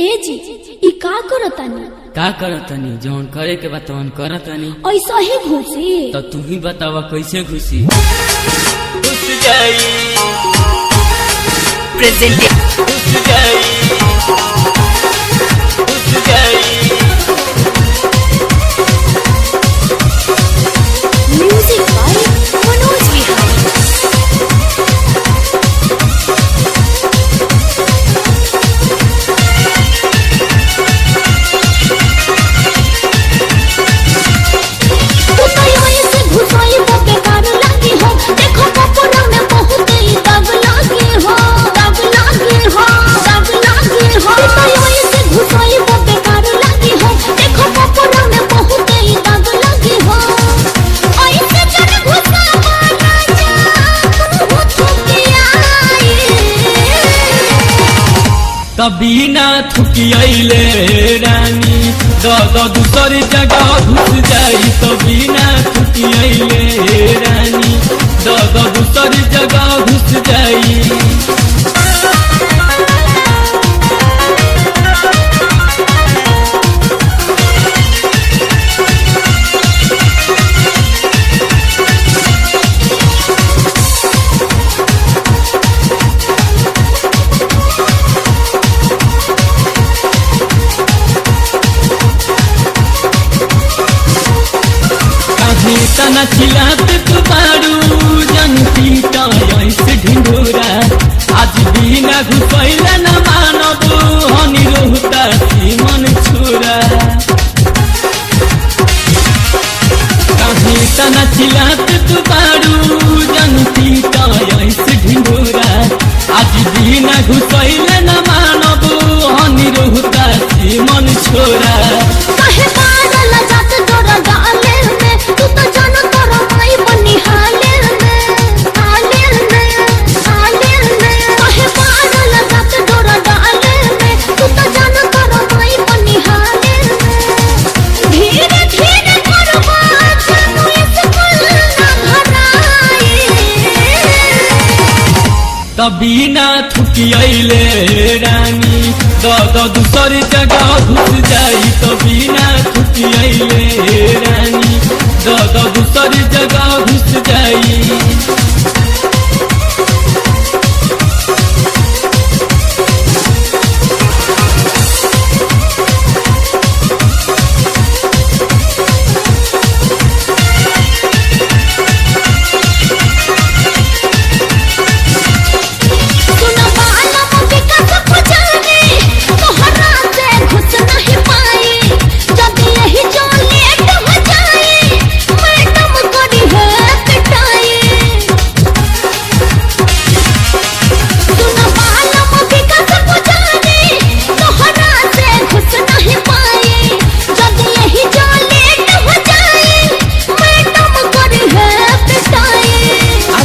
ए जी ई का करतानी जौन करे के बात तवन करतानी ऐसा ही घुसी तो तू ही बतावा कैसे घुसी घुस जाई presented घुस जाई घुस जाई म्यूजिक बाय मनोज विहारी। कभी ना थुकियले रानी दो दूसरी जगह घुस जाई कभी ना थुकियले रानी दो दूसरी जगह घुस जाई तना चिलात बारू जनती ऐसे ढिंढोरा आज बिना घुसैला न मानब हनी रोहता मन छोरा कहीं तना चिलात बारू जनती ऐसे ढिंढोरा आज बिना घुसैला न मानब हनी रोहता मन छोरा कभी ना थुकियले रानी दो दूसरी जगह घुस जाई कभी ना थुकियले रानी दो दूसरी जगह घुस जाई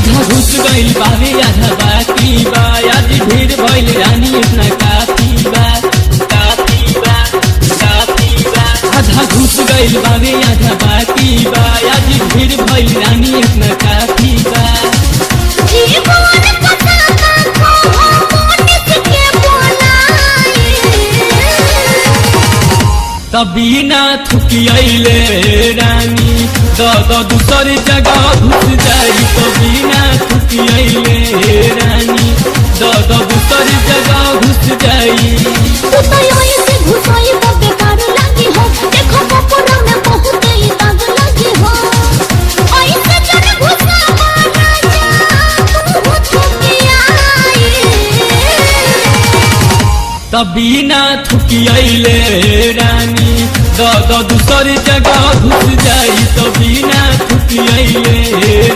बाबे आधा बाकी बा आज ढेर भइल रानी इतना काफी बा आधा घुस गइल बाबे आधा बाकी बा आज ढेर भइल रानी इतना काफी बा कभी ना थुकियले रानी दो दूसरी जगह घुस जाई कभी ना थुकियले रानी दो दूसरी जगह घुस जाई कभी ना थुकियले रानी दो दूसरी जगह घुस जाई कभी ना थुकियले